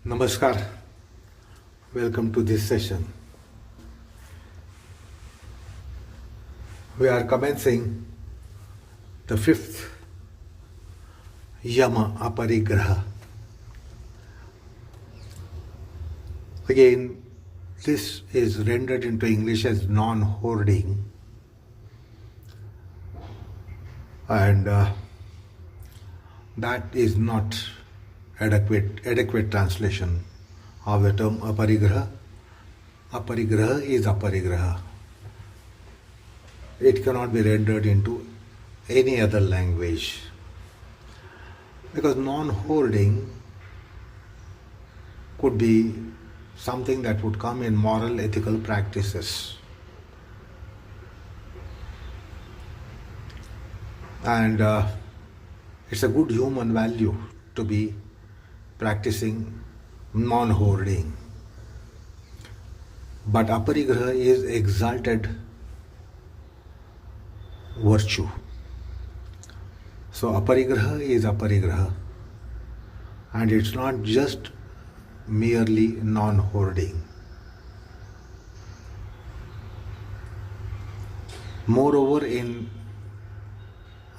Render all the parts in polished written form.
Namaskar. Welcome to this session. We are commencing the fifth Yama Aparigraha. Again, this is rendered into English as non-hoarding, and that is not adequate translation of the term Aparigraha. Aparigraha is Aparigraha. It cannot be rendered into any other language, because non-hoarding could be something that would come in moral ethical practices, and it's a good human value to be practicing non-hoarding. But Aparigraha is exalted virtue. So Aparigraha is Aparigraha, and it's not just merely non-hoarding. Moreover, in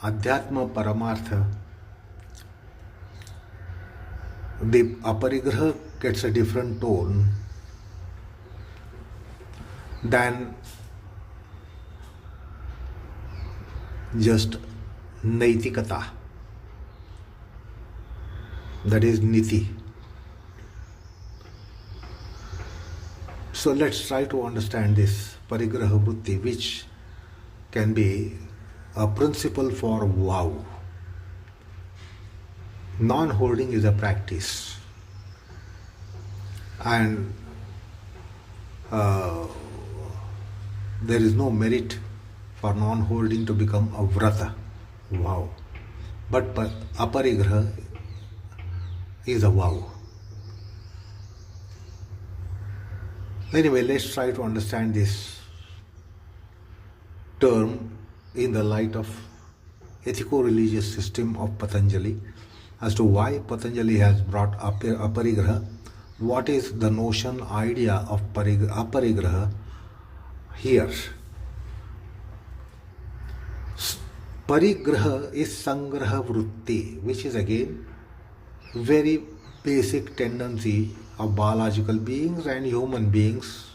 Adhyatma Paramartha, the Aparigraha gets a different tone than just Naitikata, that is Niti. So let's try to understand this Parigrahavrtti, which can be a principle for vow. Non-hoarding is a practice, and there is no merit for non-hoarding to become a vrata, vow. But Aparigraha is a vow. Anyway, let's try to understand this term in the light of ethico-religious system of Patanjali, as to why Patanjali has brought Aparigraha, what is the notion, idea of Aparigraha here. Parigraha is sangrahavrtti, which is again very basic tendency of biological beings and human beings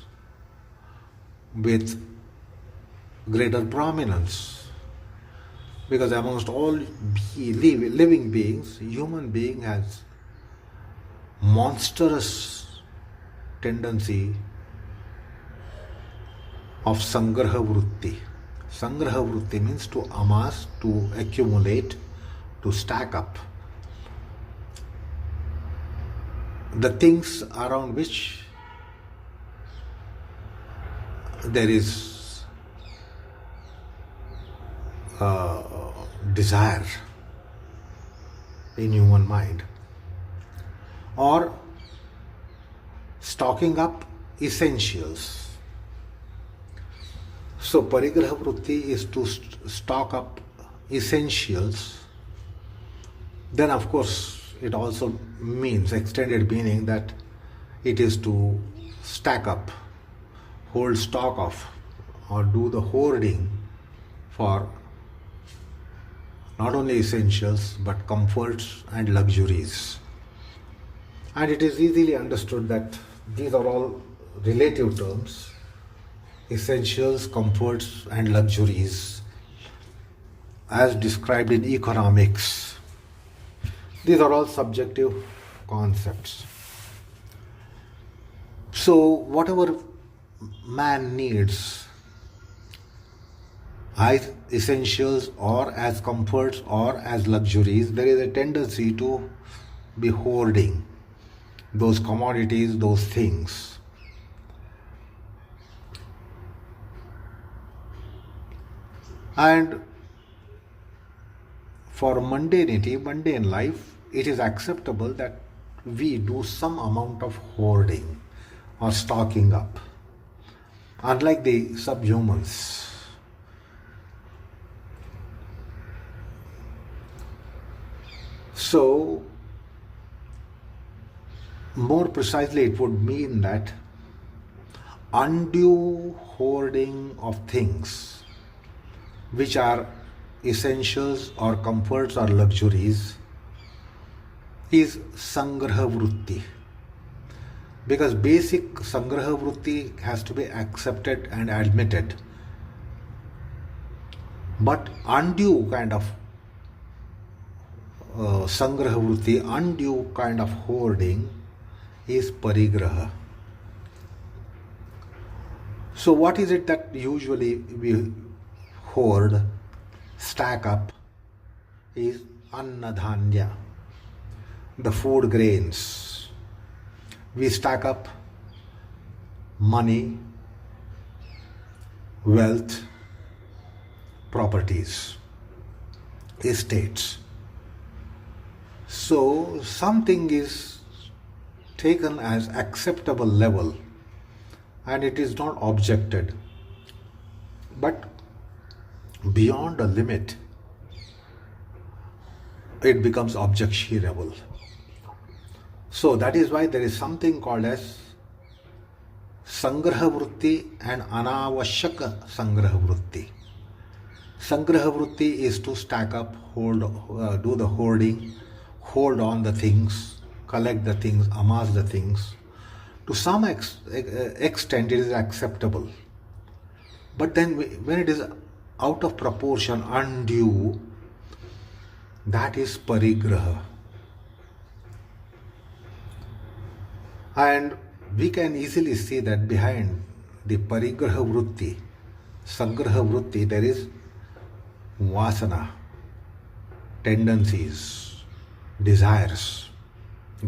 with greater prominence. Because amongst all living beings, human being has monstrous tendency of sangrahavrtti. Sangrahavrtti means to amass, to accumulate, to stack up the things around which there is desire in human mind, or stocking up essentials. So Parigrahavrtti is to stock up essentials. Then of course it also means, extended meaning, that it is to stack up, hold stock of, or do the hoarding for not only essentials but comforts and luxuries. And it is easily understood that these are all relative terms. Essentials, comforts and luxuries, as described in economics. These are all subjective concepts. So whatever man needs, as essentials or as comforts or as luxuries, there is a tendency to be hoarding those commodities, those things. And for mundane life, it is acceptable that we do some amount of hoarding or stocking up. Unlike the subhumans, so More precisely, it would mean that undue hoarding of things which are essentials or comforts or luxuries is sangrahavrtti. Because basic sangrahavrtti has to be accepted and admitted. But undue kind of sangrahavrtti, undue kind of hoarding is parigraha. So what is it that usually we hoard, stack up, is annadhanya, the food grains. We stack up money, wealth, properties, estates. So something is taken as acceptable level and it is not objected. But beyond a limit, it becomes objectionable. So that is why there is something called as sangrahavrtti and Unaavashaka sangrahavrtti. Sangrahavrtti is to stack up, hold, do the hoarding, hold on the things, collect the things, amass the things. To some extent it is acceptable. But then when it is out of proportion, undue, that is parigraha. And we can easily see that behind the parigraha vritti, sangraha vritti, there is Vasana, tendencies, desires,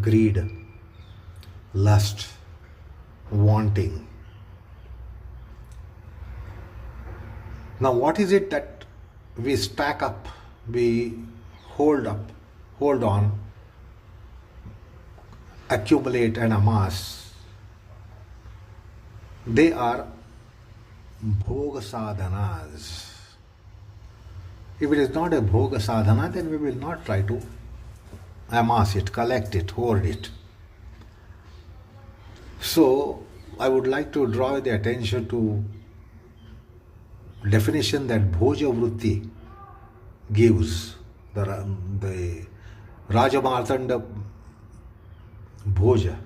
greed, lust, wanting. Now what is it that we stack up, we hold on, accumulate and amass? They are Bhogasadhanas. If it is not a Bhogasadhana, then we will not try to amass it, collect it, hoard it. So I would like to draw the attention to definition that Bhojavritti gives, the Rajamartanda Bhoja.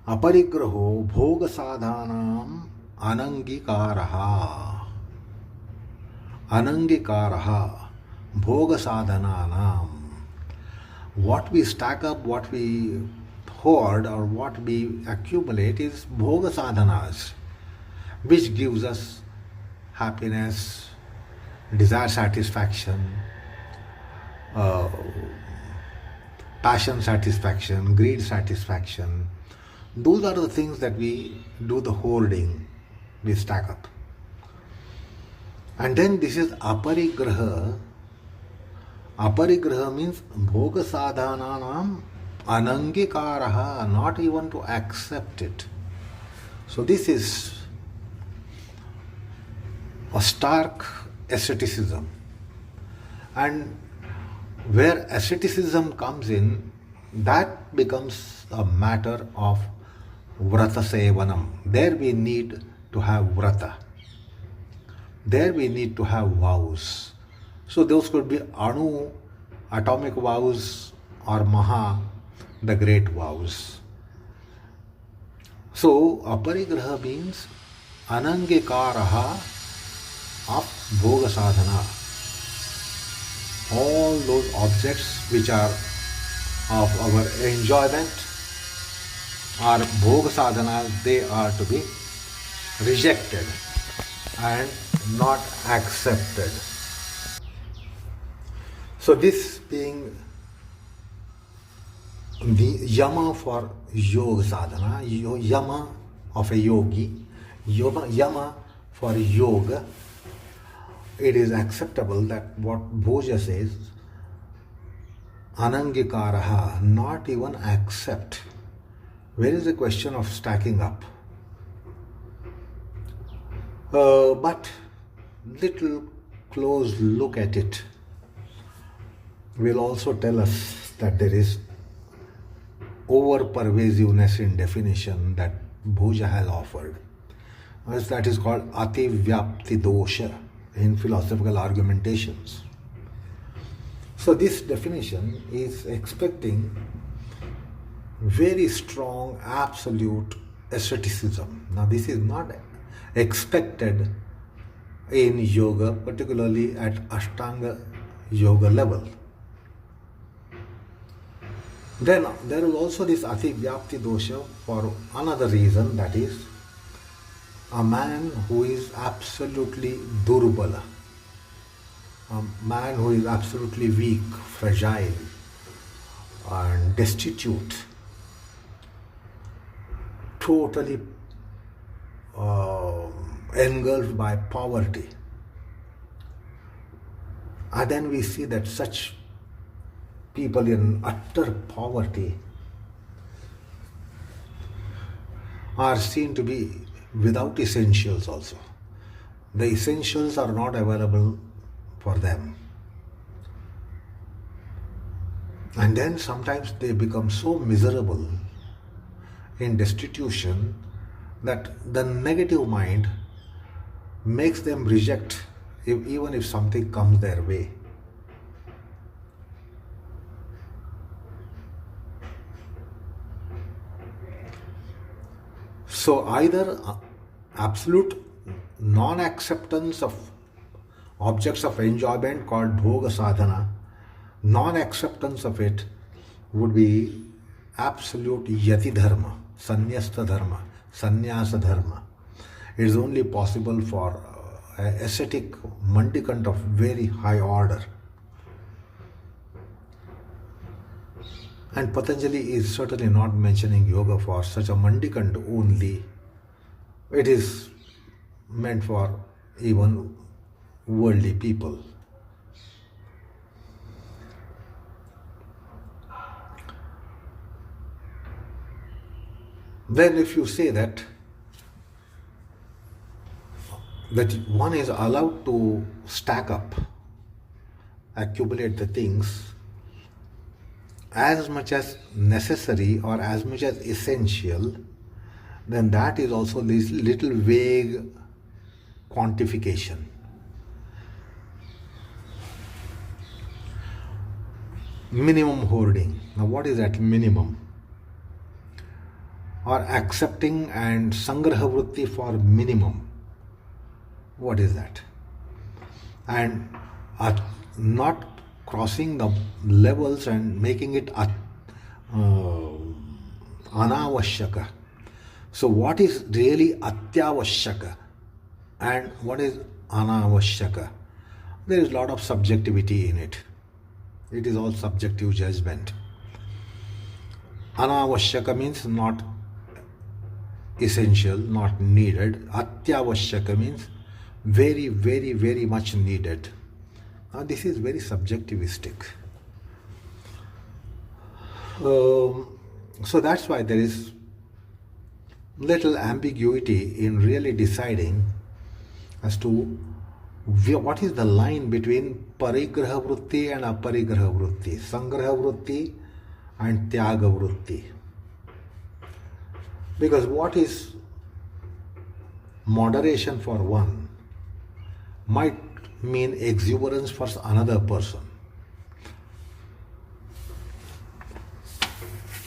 Aparigraho Bhogasadhanam anangikaraha. Anangikaraha Bhogasadhananam. What we stack up, what we hoard or what we accumulate is Bhogasadhanas, which gives us happiness, desire satisfaction, passion satisfaction, greed satisfaction. Those are the things that we do the hoarding, we stack up. And then this is aparigraha. Aparigraha means bhogasadhananam anangikaraha, not even to accept it. So this is a stark asceticism. And where asceticism comes in, that becomes a matter of vrata sevanam. There we need to have vrata. There we need to have vows. So those could be anu, atomic vows, or maha, the great vows. So aparigraha means anangikaraha of bhogasadhana. All those objects which are of our enjoyment are bhogasadhanas, they are to be rejected and not accepted. So this being the yama for yoga sadhana, yama of a yogi, yama for yoga, it is acceptable that what Bhoja says, anangikaraha, not even accept. Where is the question of stacking up? But little close look at it will also tell us that there is over-pervasiveness in definition that Bhoja has offered. That is called ati-vyapti dosha in philosophical argumentations. So this definition is expecting very strong absolute asceticism. Now this is not expected in yoga, particularly at Ashtanga yoga level. Then there is also this ati-vyapti dosha for another reason, that is a man who is absolutely durbala, a man who is absolutely weak, fragile and destitute, totally engulfed by poverty. And then we see that such people in utter poverty are seen to be without essentials also. The essentials are not available for them. And then sometimes they become so miserable in destitution that the negative mind makes them reject even if something comes their way. So either absolute non-acceptance of objects of enjoyment called Bhogasadhana, non-acceptance of it would be absolute yati dharma, sannyasta dharma, sannyasa dharma. It is only possible for ascetic mendicant of very high order. And Patanjali is certainly not mentioning yoga for such a mendicant only. It is meant for even worldly people. Then if you say that one is allowed to stack up, accumulate the things as much as necessary or as much as essential, then that is also this little vague quantification. Minimum hoarding. Now what is that minimum? Or accepting and sangrahavrtti for minimum. What is that? And not crossing the levels and making it Unaavashaka. So what is really atyavashaka and what is Unaavashaka? There is a lot of subjectivity in it. It is all subjective judgment. Unaavashaka means not essential, not needed. Atyavashaka means very, very, very much needed. Now this is very subjectivistic. So that's why there is little ambiguity in really deciding as to what is the line between Parigraha and Aparigraha, sangrahavrtti and tyagavritti. Because what is moderation for one might mean exuberance for another person.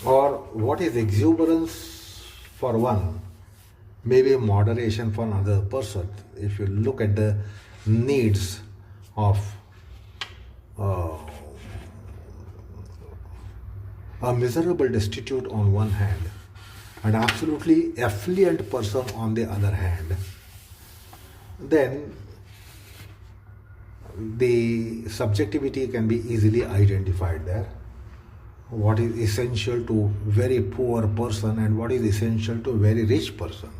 Or what is exuberance for one may be moderation for another person. If you look at the needs of a miserable destitute on one hand and absolutely affluent person on the other hand, then the subjectivity can be easily identified there. What is essential to very poor person and what is essential to very rich person.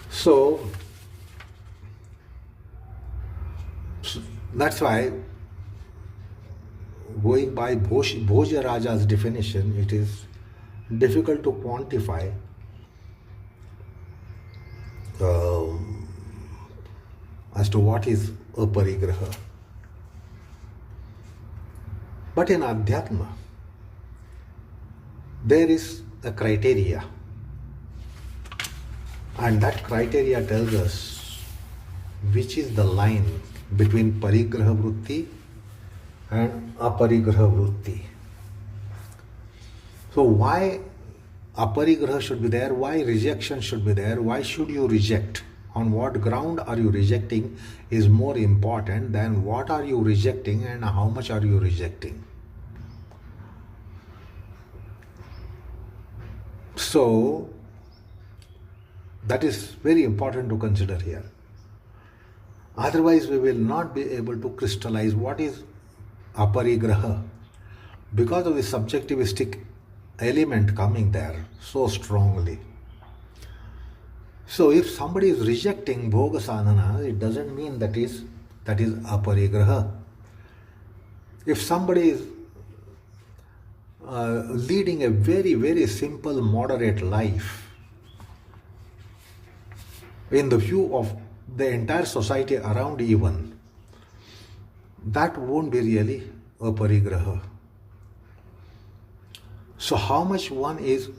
So that's why, going by Bhojaraja's definition, it is difficult to quantify as to what is Aparigraha. But in Adhyatma, there is a criteria, and that criteria tells us which is the line between Parigraha vritti and Aparigraha vritti. So why Aparigraha should be there, why rejection should be there, why should you reject, on what ground are you rejecting is more important than what are you rejecting and how much are you rejecting. So that is very important to consider here. Otherwise we will not be able to crystallize what is Aparigraha, because of the subjectivistic element coming there so strongly. So if somebody is rejecting Bhogasadhanas, it doesn't mean that is Aparigraha. If somebody is leading a very, very simple, moderate life, in the view of the entire society around even, that won't be really Aparigraha. So how much one is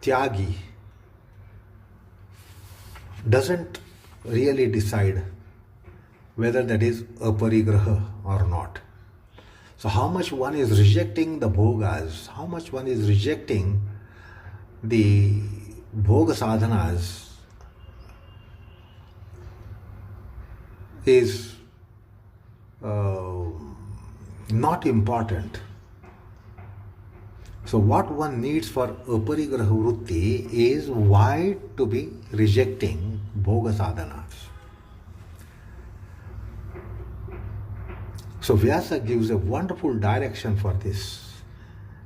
tyagi doesn't really decide whether that is Aparigraha or not. So how much one is rejecting the bhogas, how much one is rejecting the Bhogasadhanas is not important. So what one needs for Aparigraha vritti is why to be rejecting Bhogasadhanas. So Vyasa gives a wonderful direction for this.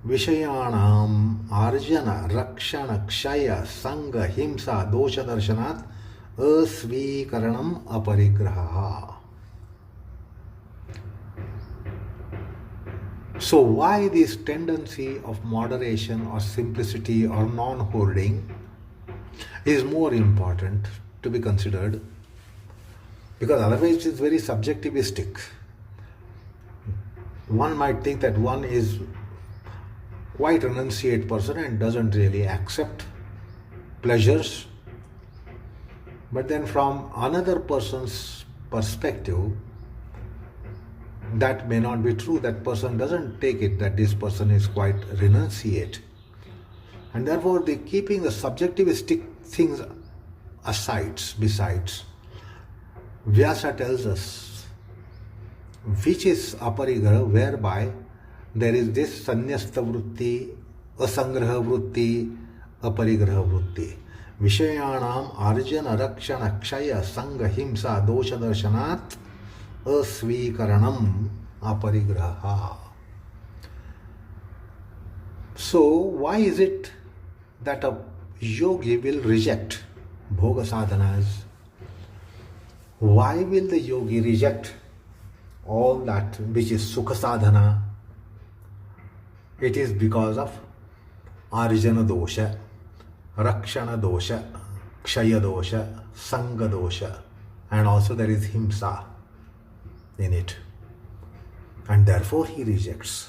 Vishayanam arjana rakshana kshaya sanga himsa dosha darshanat asvikaranam aparigraha. So why this tendency of moderation or simplicity or non-hoarding is more important to be considered, because otherwise it is very subjectivistic. One might think that one is quite a renunciate person and doesn't really accept pleasures, but then from another person's perspective, that may not be true. That person doesn't take it that this person is quite renunciate. And therefore, they keeping the subjectivistic things aside, besides, Vyasa tells us which is Aparigraha, whereby there is this sanyasta vritti, sangrahavrtti, Aparigraha vritti. Vishayanam arjana rakshana kshaya sanga himsa dosha darshanat asvikaranam aparigraha. So why is it that a yogi will reject Bhogasadhanas? Why will the yogi reject all that which is Sukha sadhana? It is because of Arjana dosha, Rakshana dosha, Kshaya dosha, Sanga dosha, and also there is Himsa in it. And therefore he rejects.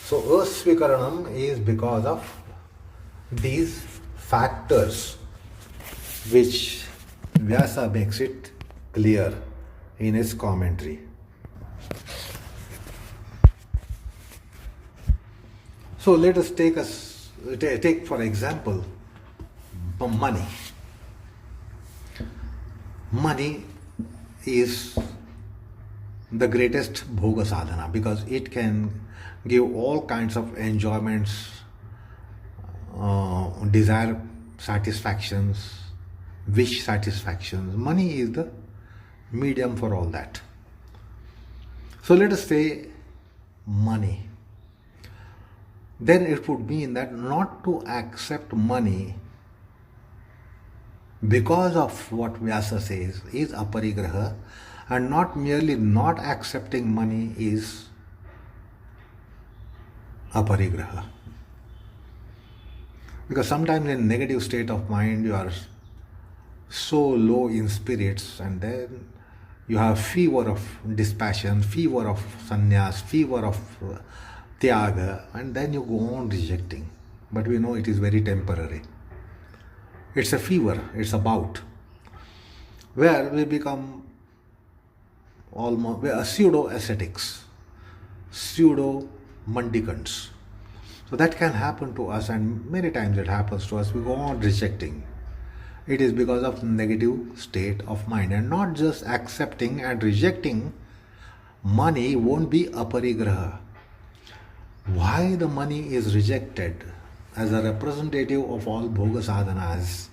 So asvikaranam is because of these factors which Vyasa makes it clear in his commentary. So let us take for example money. Money is the greatest bhoga sadhana because it can give all kinds of enjoyments, desire satisfactions, wish satisfactions. Money is the medium for all that. So let us say money. Then it would mean that not to accept money because of what Vyasa says is aparigraha, and not merely not accepting money is aparigraha. Because sometimes in negative state of mind you are so low in spirits, and then you have fever of dispassion, fever of sannyas, fever of tyaga, and then you go on rejecting. But we know it is very temporary. It's a fever, it's a bout, where we become almost we are pseudo ascetics, pseudo mendicants. So that can happen to us, and many times it happens to us. We go on rejecting. It is because of negative state of mind, and not just accepting and rejecting. Money won't be aparigraha. Why the money is rejected as a representative of all Bhogasadhanas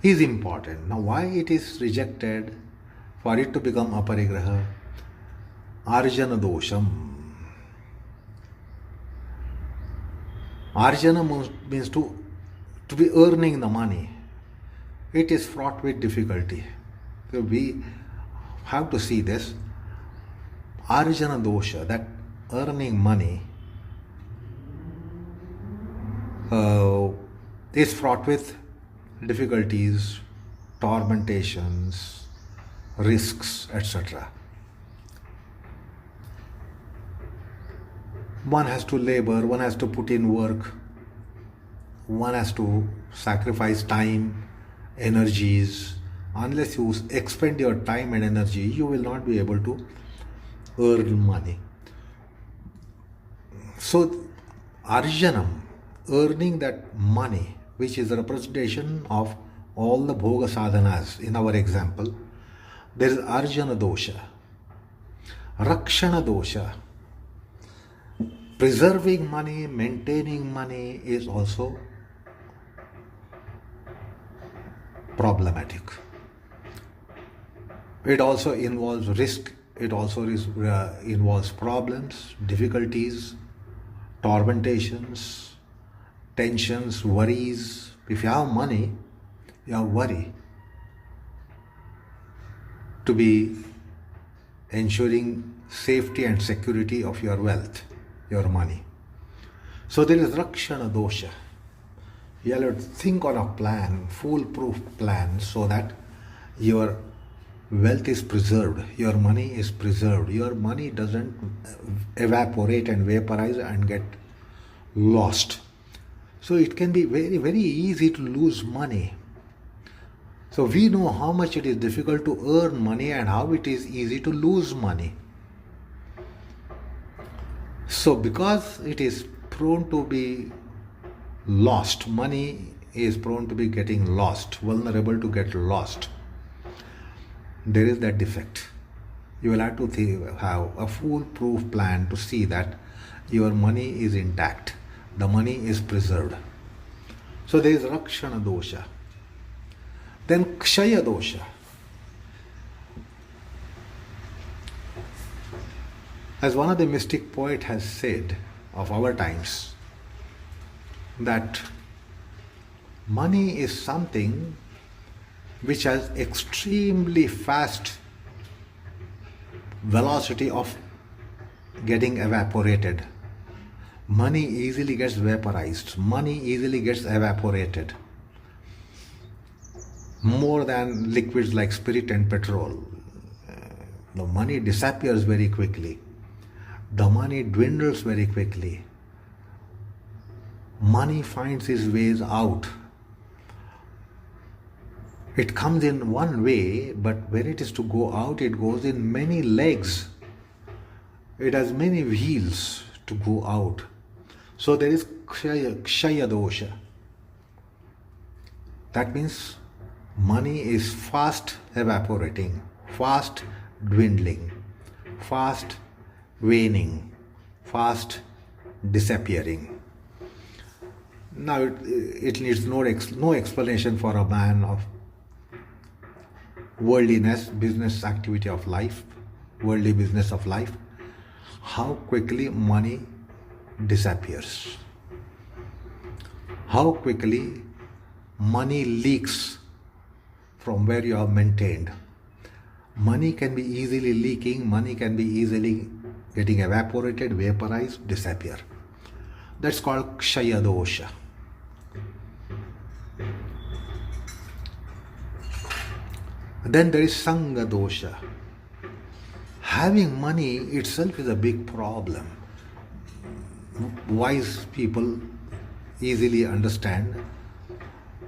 is important. Now, why it is rejected for it to become aparigraha? Arjana dosham. Arjana means to be earning the money. It is fraught with difficulty. So we have to see this. Arjana dosha, that earning money, is fraught with difficulties, tormentations, risks, etc. One has to labor, one has to put in work, one has to sacrifice time, energies. Unless you expend your time and energy, you will not be able to earn money. So, Arjanam, earning that money, which is a representation of all the Bhogasadhanas in our example, there is Arjana dosha, Rakshana dosha. Preserving money, maintaining money is also problematic. It also involves risk, it also involves problems, difficulties, tormentations, tensions, worries. If you have money, you have worry to be ensuring safety and security of your wealth, your money. So there is Rakshana dosha. You have to think on a plan, foolproof plan, so that your wealth is preserved, your money is preserved, your money doesn't evaporate and vaporize and get lost. So it can be very, very easy to lose money. So we know how much it is difficult to earn money and how it is easy to lose money. So because it is prone to be lost, money is prone to be getting lost, vulnerable to get lost. There is that defect. You will have to have a foolproof plan to see that your money is intact, the money is preserved. So there is Rakshana dosha. Then Kshaya dosha. As one of the mystic poet has said of our times, that money is something which has extremely fast velocity of getting evaporated. Money easily gets vaporized. Money easily gets evaporated. More than liquids like spirit and petrol. The money disappears very quickly. The money dwindles very quickly. Money finds its ways out. It comes in one way, but when it is to go out, it goes in many legs. It has many wheels to go out. So there is Kshaya dosha. That means money is fast evaporating, fast dwindling, fast waning, fast disappearing. Now it needs no explanation for a man of worldliness, business activity of life, worldly business of life, how quickly money disappears. How quickly money leaks from where you have maintained. Money can be easily leaking, money can be easily getting evaporated, vaporized, disappear. That's called Kshaya dosha. Then there is Sanga dosha. Having money itself is a big problem. wise people easily understand.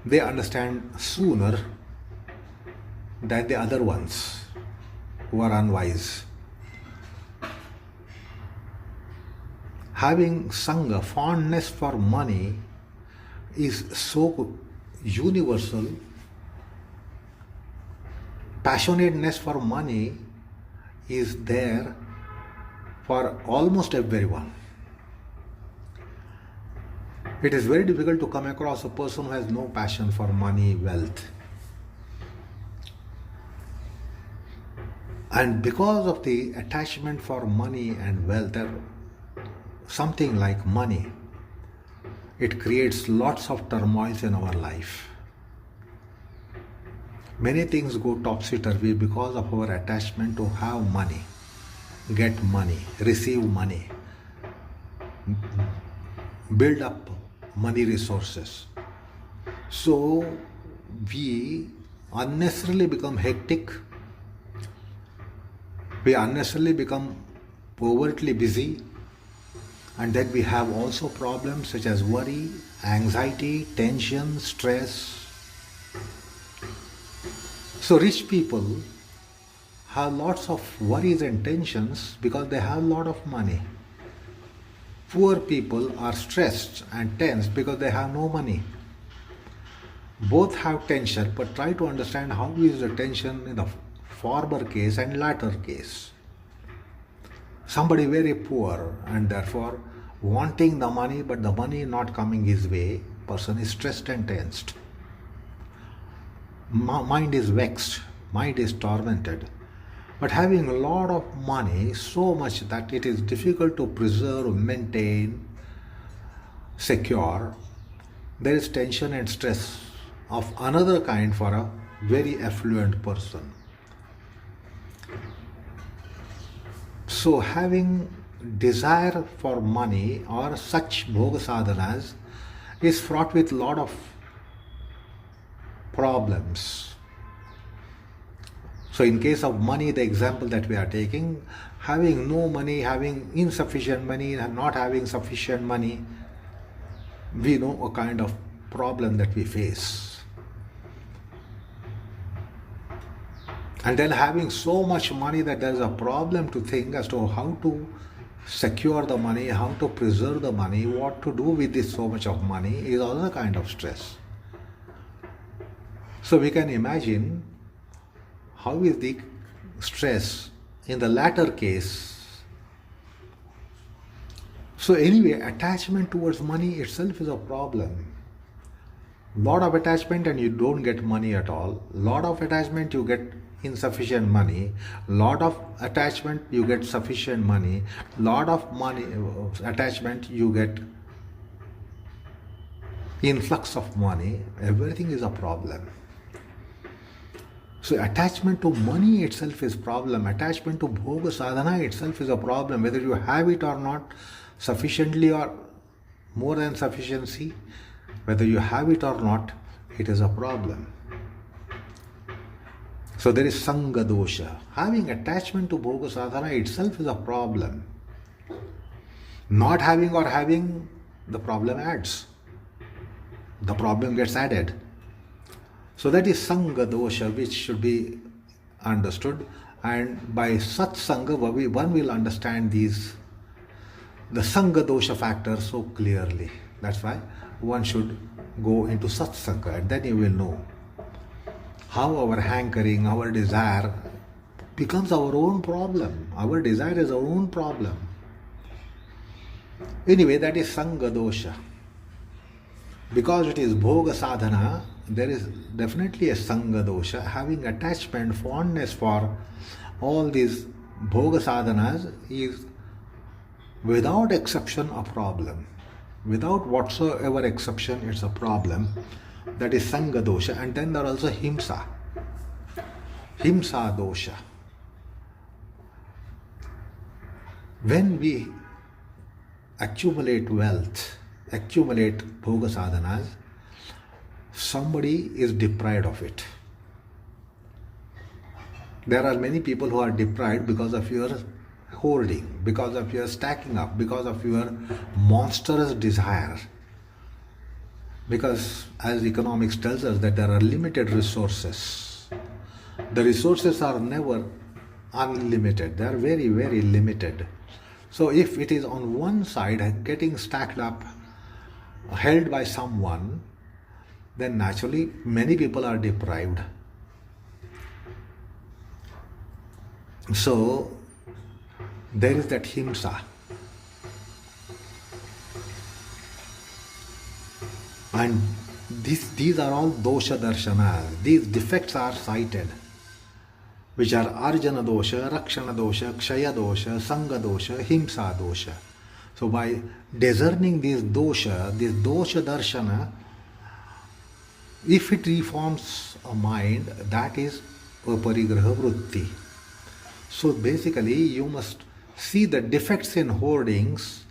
They understand sooner than the other ones who are unwise. Having Sangha, fondness for money, is so universal. Passionateness for money is there for almost everyone. It is very difficult to come across a person who has no passion for money, wealth. And because of the attachment for money and wealth, something like money, it creates lots of turmoils in our life. Many things go topsy-turvy because of our attachment to have money, get money, receive money, build up money resources. So we unnecessarily become hectic, we unnecessarily become overtly busy, and then we have also problems such as worry, anxiety, tension, stress. So rich people have lots of worries and tensions because they have a lot of money. Poor people are stressed and tense because they have no money. Both have tension, but try to understand how is the tension in the former case and latter case. Somebody very poor and therefore wanting the money, but the money not coming his way, person is stressed and tensed. Mind is vexed, mind is tormented. But having a lot of money, so much that it is difficult to preserve, maintain, secure, there is tension and stress of another kind for a very affluent person. So having desire for money or such Bhogasadhanas is fraught with a lot of problems. So in case of money, the example that we are taking, having no money, having insufficient money, and not having sufficient money, we know a kind of problem that we face. And then having so much money that there is a problem to think as to how to secure the money, how to preserve the money, what to do with this so much of money is also a kind of stress. So we can imagine how is the stress in the latter case. So anyway, attachment towards money itself is a problem. Lot of attachment and you don't get money at all. Lot of attachment you get insufficient money. Lot of attachment you get sufficient money. Lot of money attachment you get influx of money. Everything is a problem. So attachment to money itself is problem. Attachment to bhoga sadhana itself is a problem. Whether you have it or not, sufficiently or more than sufficiency, whether you have it or not, it is a problem. So there is sangha dosha. Having attachment to bhoga sadhana itself is a problem. Not having or having, the problem adds. The problem gets added. So that is sangha dosha, which should be understood, and by satsanga one will understand these, the sangha dosha factor so clearly. That's why one should go into satsanga, and then you will know how our hankering, our desire becomes our own problem. Our desire is our own problem. Anyway, that is sangha dosha. Because it is bhoga sadhana, there is definitely a sangha dosha. Having attachment, fondness for all these bhoga sadhanas is without exception a problem. Without whatsoever exception, it's a problem. That is sangha dosha. And then there are also himsa. Himsa dosha. When we accumulate wealth, accumulate bhoga sadhanas, somebody is deprived of it. There are many people who are deprived because of your hoarding, because of your stacking up, because of your monstrous desire. Because as economics tells us that there are limited resources. The resources are never unlimited. They are very, very limited. So if it is on one side getting stacked up, held by someone, then naturally many people are deprived. So there is that himsa. And these are all dosha darshanas. These defects are cited, which are arjana dosha, rakshana dosha, kshaya dosha, sanga dosha, himsa dosha. So by discerning this dosha darshana, if it reforms a mind, that is Aparigraha vritti. So basically you must see the defects in hoardings.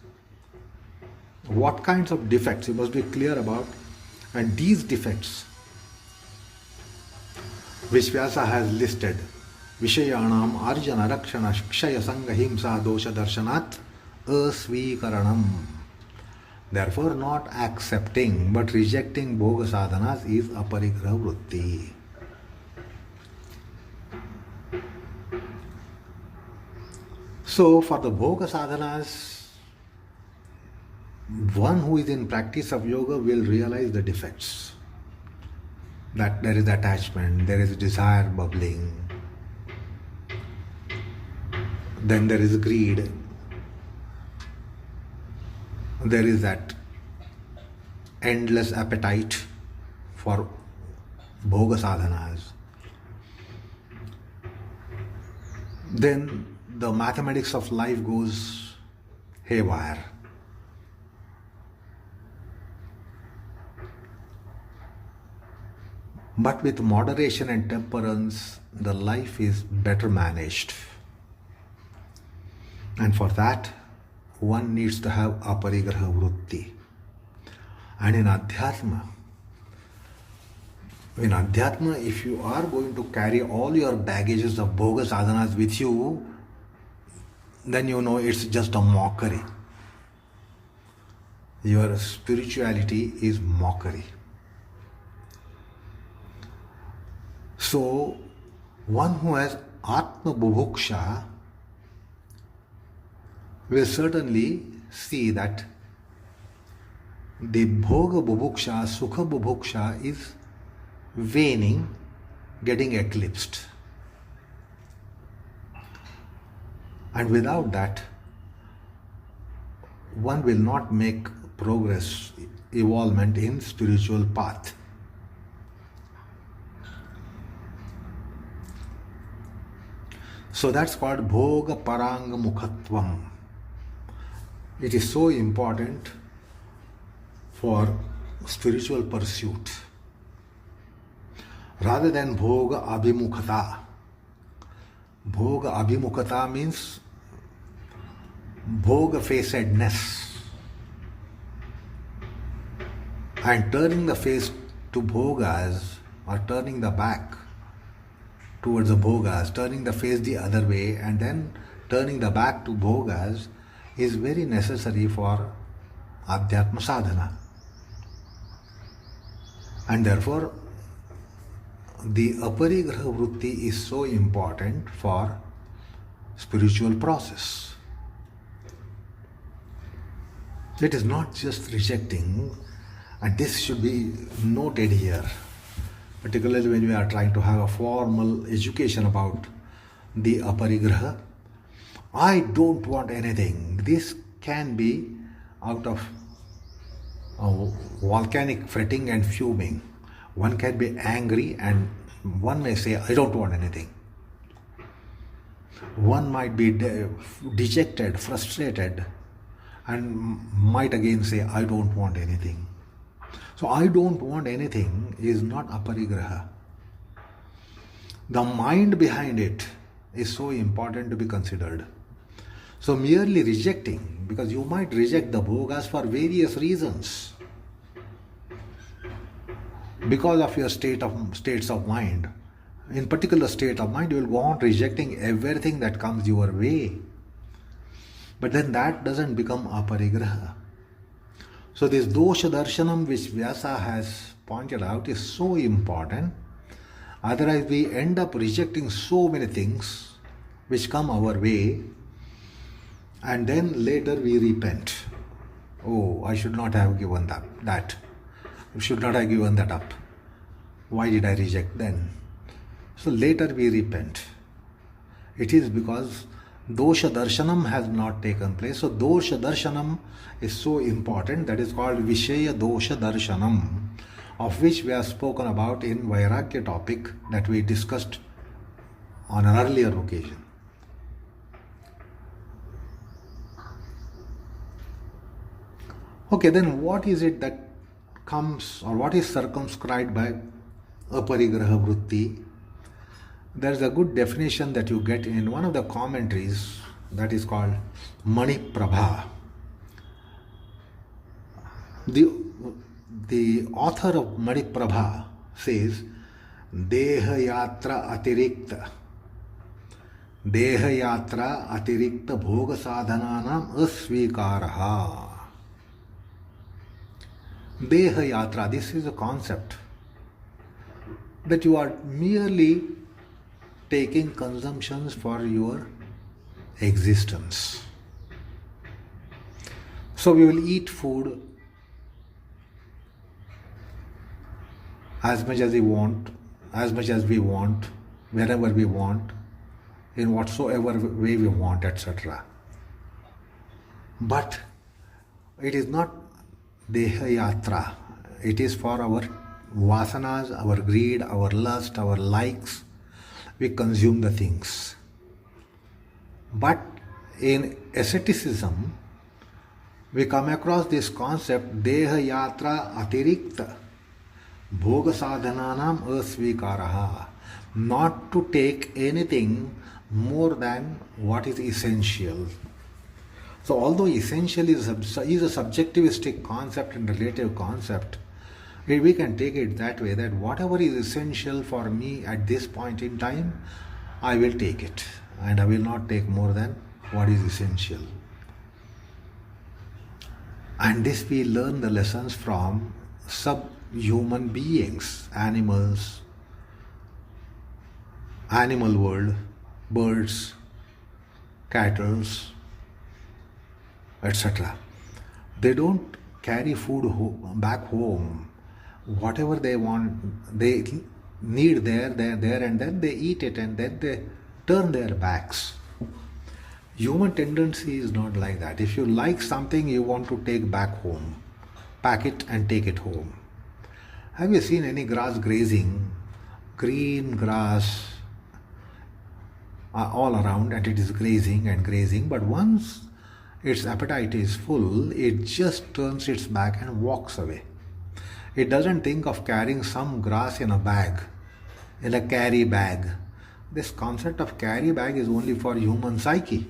What kinds of defects you must be clear about, and these defects which Vyasa has listed, Vishayanam Arjana Rakshana Kshaya Sanga Himsa Dosha Darshanat Asvikaranam. Therefore not accepting but rejecting Bhogasadhanas is Aparigraha vritti. So for the Bhogasadhanas, one who is in practice of yoga will realize the defects. That there is attachment, there is desire bubbling, then there is greed, there is that endless appetite for Bhogasadhanas. Then the mathematics of life goes haywire. But with moderation and temperance, the life is better managed. And for that, one needs to have Aparigraha vritti. And in Adhyatma, if you are going to carry all your baggages of Bhogasadhanas with you, then you know it's just a mockery. Your spirituality is mockery. So, one who has Atma Bubhuksha will certainly see that the Bhoga Bubhuksha, Sukha Bubhuksha is waning, getting eclipsed. And without that, one will not make progress, evolvement in spiritual path. So that's called Bhoga Paranga Mukhatvam. It is so important for spiritual pursuit. Rather than Bhoga Abhimukhata. Bhoga Abhimukhata means Bhoga facedness. And turning the face to Bhogas, or turning the back towards the Bhogas, turning the face the other way and then turning the back to Bhogas is very necessary for Adhyatma sadhana. And therefore, the Aparigraha vritti is so important for spiritual process. It is not just rejecting, and this should be noted here, particularly when we are trying to have a formal education about the Aparigraha. I don't want anything. This can be out of volcanic fretting and fuming. One can be angry and one may say, I don't want anything. One might be dejected, frustrated, and might again say, I don't want anything. So I don't want anything is not Aparigraha. The mind behind it is so important to be considered. So merely rejecting, because you might reject the bhogas for various reasons. Because of your states of mind. In particular state of mind, you will go on rejecting everything that comes your way. But then that doesn't become aparigraha. So this dosha darshanam which Vyasa has pointed out is so important. Otherwise we end up rejecting so many things which come our way, and then later we repent. Oh, I should not have given that. I should not have given that up. Why did I reject then? So later we repent. It is because dosha darshanam has not taken place. So dosha darshanam is so important. That is called Vishaya dosha darshanam, of which we have spoken about in Vairagya topic that we discussed on an earlier occasion. Okay, then what is it that comes, or what is circumscribed by Aparigraha vritti? There is a good definition that you get in one of the commentaries that is called Mani Prabha. The author of Mani Prabha says, Deha Yatra Atirikta Bhogasadhananam Asvikaraha. Deha Yatra, this is a concept that you are merely taking consumptions for your existence. So we will eat food as much as we want, wherever we want, in whatsoever way we want, etc. But it is not Deha Yatra. It is for our vasanas, our greed, our lust, our likes. We consume the things. But in asceticism, we come across this concept, Deha Yatra Atirikta Bhogasadhananam Asvikaraha. Not to take anything more than what is essential. So although essential is a subjectivistic concept and relative concept, we can take it that way, that whatever is essential for me at this point in time, I will take it, and I will not take more than what is essential. And this we learn the lessons from subhuman beings, animals, animal world, birds, cattle, etc. They don't carry food back home. Whatever they want, they need there, and then they eat it, and then they turn their backs. Human tendency is not like that. If you like something, you want to take back home, pack it and take it home. Have you seen any grass grazing? Green grass all around, and it is grazing and grazing, but once its appetite is full, it just turns its back and walks away. It doesn't think of carrying some grass in a bag, in a carry bag. This concept of carry bag is only for human psyche.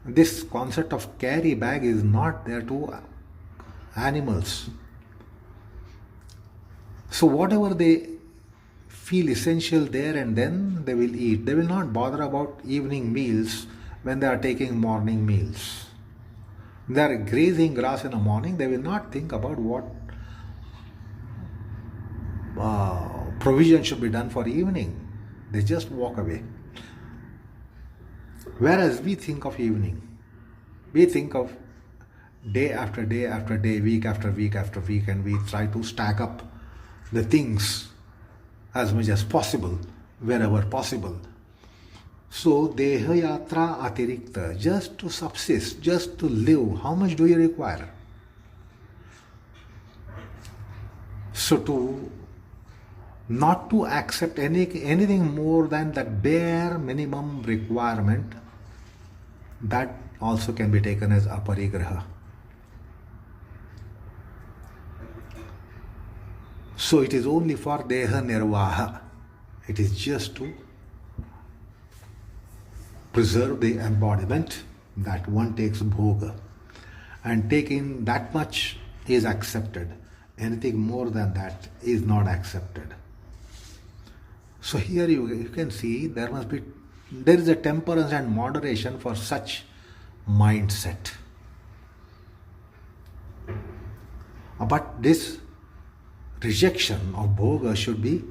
This concept of carry bag is not there to animals. So whatever they feel essential there and then, they will eat. They will not bother about evening meals when they are taking morning meals. They are grazing grass in the morning, they will not think about what provision should be done for evening. They just walk away. Whereas we think of evening, we think of day after day after day, week after week after week, and we try to stack up the things as much as possible, wherever possible. So, Deha Yatra Atirikta, just to subsist, just to live, how much do you require? So, not to accept anything more than that bare minimum requirement, that also can be taken as Aparigraha. So it is only for Deha Nirvaha. It is just to preserve the embodiment that one takes bhoga. And taking that much is accepted. Anything more than that is not accepted. So here you can see there is a temperance and moderation for such mindset. But this rejection of bhoga should be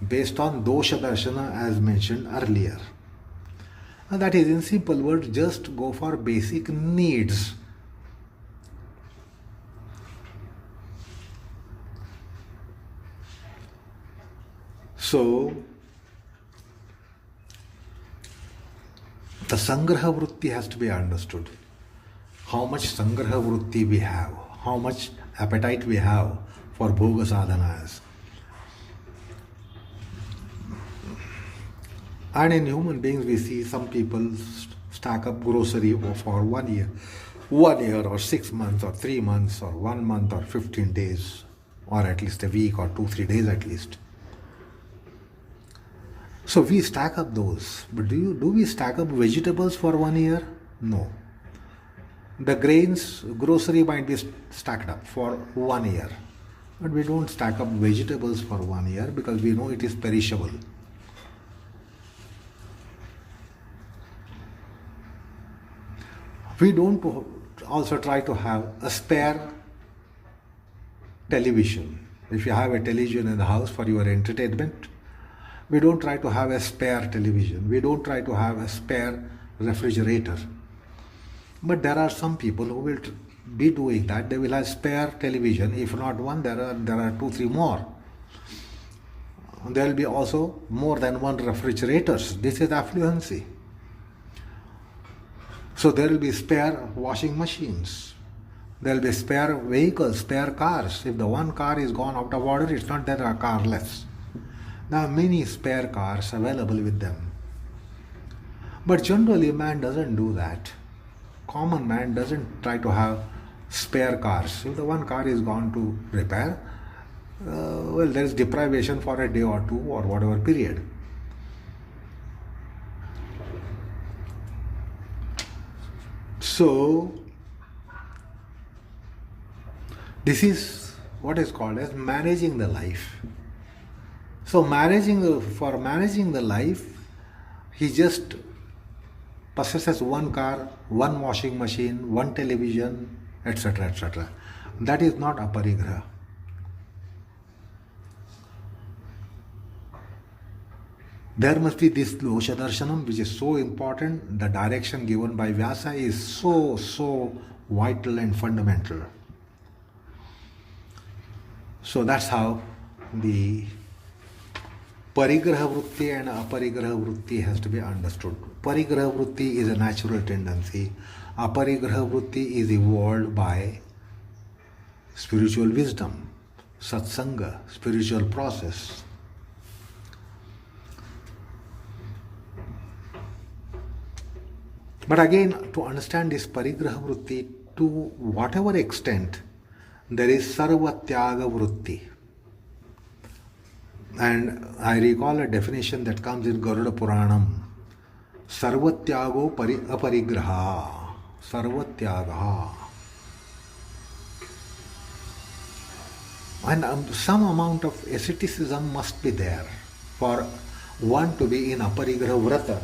based on dosha darshana as mentioned earlier. And that is, in simple words, just go for basic needs. So, the sangrahavrtti has to be understood. How much sangrahavrtti we have, how much appetite we have for Bhogasadhanas. And in human beings, we see some people stack up grocery for 1 year, or 6 months, or 3 months, or 1 month, or 15 days, or at least a week, or 2-3 days at least. So we stack up those. But do we stack up vegetables for 1 year? No. The grains, grocery might be stacked up for 1 year. But we don't stack up vegetables for 1 year because we know it is perishable. We don't also try to have a spare television. If you have a television in the house for your entertainment, we don't try to have a spare television. We don't try to have a spare refrigerator. But there are some people who will be doing that. They will have spare television. If not one, there are 2-3 more. There will be also more than one refrigerators. This is affluency. So there will be spare washing machines. There will be spare vehicles, spare cars. If the one car is gone out of order, it's not that there are car less. There are many spare cars available with them. But generally man doesn't do that. Common man doesn't try to have spare cars. If the one car is gone to repair, there is deprivation for a day or two or whatever period. So, this is what is called as managing the life. So, for managing the life, he just possesses one car, one washing machine, one television, etc., etc. That is not Aparigraha. There must be this dosha darshanam, which is so important. The direction given by Vyasa is so vital and fundamental. So that's how the Parigraha and Aparigraha has to be understood. Parigraha is a natural tendency. Aparigraha is evolved by spiritual wisdom, satsanga, spiritual process. But again, to understand this Parigraha vritti, to whatever extent, there is sarvatyaga vritti. And I recall a definition that comes in Garuda Puranam. Sarvatyago aparigraha. Sarvatyaga. And some amount of asceticism must be there for one to be in Aparigraha Vrata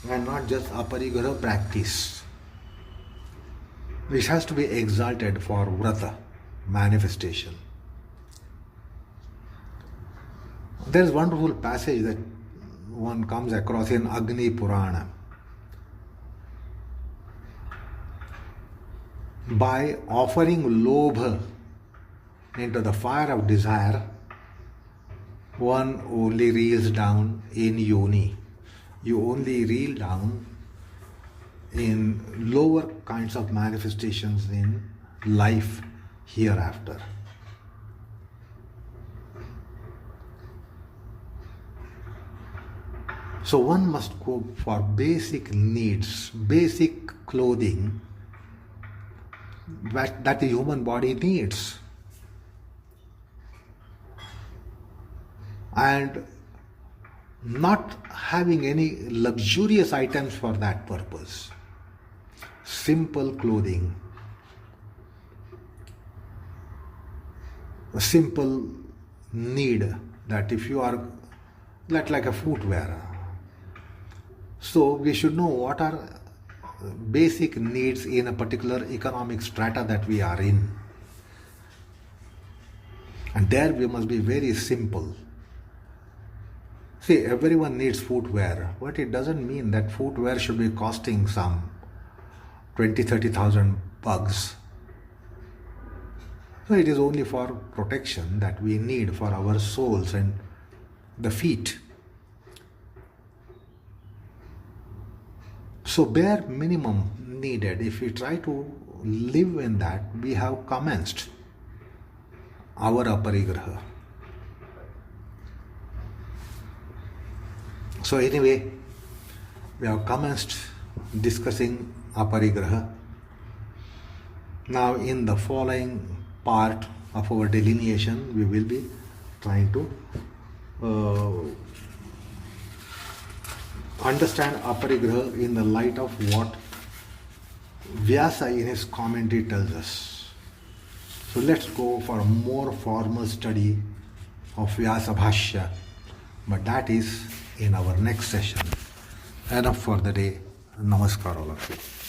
and not just Aparigraha practice. Which has to be exalted for Vrata, manifestation. There is one wonderful passage that one comes across in Agni Purana. By offering lobha into the fire of desire, one only reels down in yoni. You only reel down in lower kinds of manifestations in life hereafter. So one must go for basic needs, basic clothing that the human body needs. And not having any luxurious items for that purpose. Simple clothing. A simple need that if you are like a footwear. So we should know what are basic needs in a particular economic strata that we are in. And there we must be very simple. See, everyone needs footwear, but it doesn't mean that footwear should be costing some 20,000-30,000 bucks. So it is only for protection that we need for our souls and the feet. So bare minimum needed, if we try to live in that, we have commenced our Aparigraha. So anyway, we have commenced discussing Aparigraha. Now in the following part of our delineation, we will be trying to understand Aparigraha in the light of what Vyasa in his commentary tells us. So let's go for a more formal study of Vyasa Bhashya, but that is in our next session. Enough for the day. Namaskar all of you.